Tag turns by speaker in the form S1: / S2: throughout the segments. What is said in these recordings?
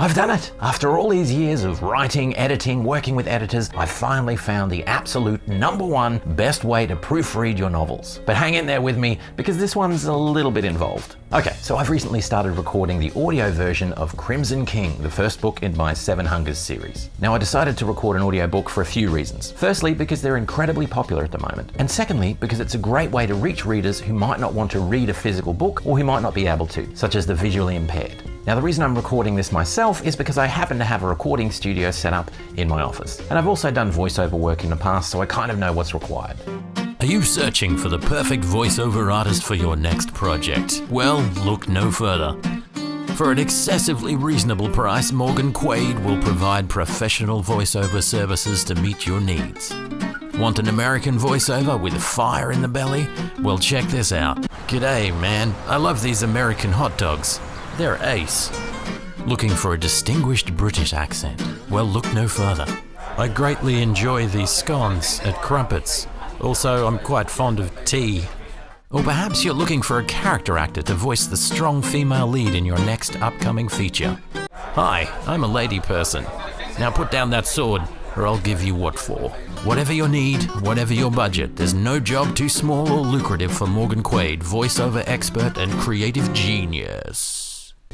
S1: I've done it! After all these years of writing, editing, working with editors, I finally found the absolute #1 best way to proofread your novels. But hang in there with me, because this one's a little bit involved. Okay, so I've recently started recording the audio version of Crimson King, the first book in my Seven Hungers series. Now, I decided to record an audiobook for a few reasons. Firstly, because they're incredibly popular at the moment. And secondly, because it's a great way to reach readers who might not want to read a physical book or who might not be able to, such as the visually impaired. Now, the reason I'm recording this myself is because I happen to have a recording studio set up in my office. And I've also done voiceover work in the past, so I kind of know what's required.
S2: Are you searching for the perfect voiceover artist for your next project? Well, look no further. For an excessively reasonable price, Morgan Quaid will provide professional voiceover services to meet your needs. Want an American voiceover with fire in the belly? Well, check this out. G'day, man. I love these American hot dogs. They're ace. Looking for a distinguished British accent? Well, look no further. I greatly enjoy these scones at Crumpets. Also, I'm quite fond of tea. Or perhaps you're looking for a character actor to voice the strong female lead in your next upcoming feature. Hi, I'm a lady person. Now put down that sword, or I'll give you what for. Whatever your need, whatever your budget, there's no job too small or lucrative for Morgan Quaid, voiceover expert and creative genius.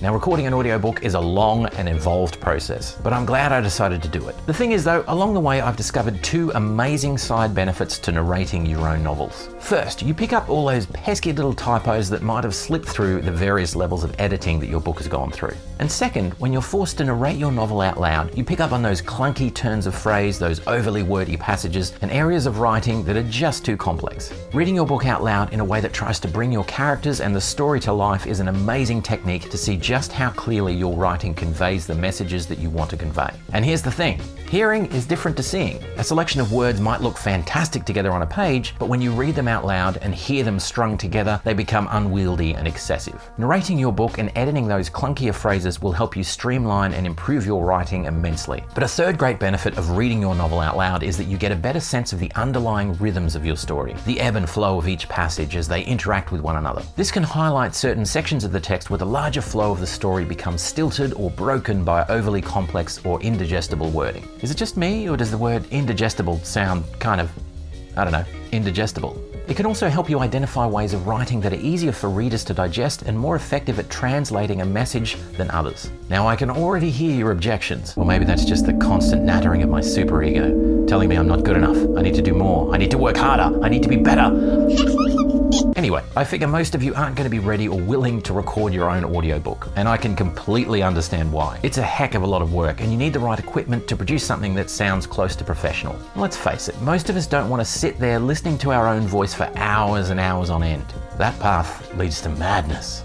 S1: Now, recording an audiobook is a long and involved process, but I'm glad I decided to do it. The thing is though, along the way I've discovered two amazing side benefits to narrating your own novels. First, you pick up all those pesky little typos that might have slipped through the various levels of editing that your book has gone through. And second, when you're forced to narrate your novel out loud, you pick up on those clunky turns of phrase, those overly wordy passages, and areas of writing that are just too complex. Reading your book out loud in a way that tries to bring your characters and the story to life is an amazing technique to see just how clearly your writing conveys the messages that you want to convey. And here's the thing, hearing is different to seeing. A selection of words might look fantastic together on a page, but when you read them out loud and hear them strung together, they become unwieldy and excessive. Narrating your book and editing those clunkier phrases will help you streamline and improve your writing immensely. But a third great benefit of reading your novel out loud is that you get a better sense of the underlying rhythms of your story, the ebb and flow of each passage as they interact with one another. This can highlight certain sections of the text where the larger flow of the story becomes stilted or broken by overly complex or indigestible wording. Is it just me, or does the word indigestible sound kind of, I don't know, indigestible? It can also help you identify ways of writing that are easier for readers to digest and more effective at translating a message than others. Now, I can already hear your objections. Or maybe that's just the constant nattering of my superego, telling me I'm not good enough, I need to do more, I need to work harder, I need to be better. Anyway, I figure most of you aren't going to be ready or willing to record your own audiobook, and I can completely understand why. It's a heck of a lot of work, and you need the right equipment to produce something that sounds close to professional. And let's face it, most of us don't want to sit there listening to our own voice for hours and hours on end. That path leads to madness.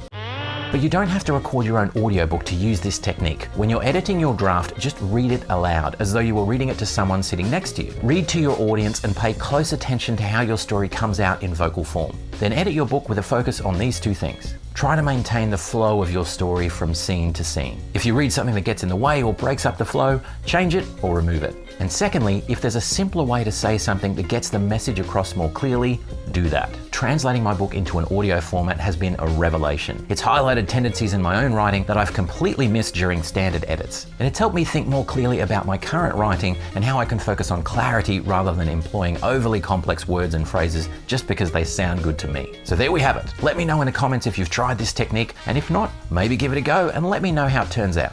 S1: But you don't have to record your own audiobook to use this technique. When you're editing your draft, just read it aloud, as though you were reading it to someone sitting next to you. Read to your audience and pay close attention to how your story comes out in vocal form. Then edit your book with a focus on these two things. Try to maintain the flow of your story from scene to scene. If you read something that gets in the way or breaks up the flow, change it or remove it. And secondly, if there's a simpler way to say something that gets the message across more clearly, do that. Translating my book into an audio format has been a revelation. It's highlighted tendencies in my own writing that I've completely missed during standard edits. And it's helped me think more clearly about my current writing and how I can focus on clarity rather than employing overly complex words and phrases just because they sound good to me. So there we have it. Let me know in the comments if you've tried this technique, and if not, maybe give it a go and let me know how it turns out.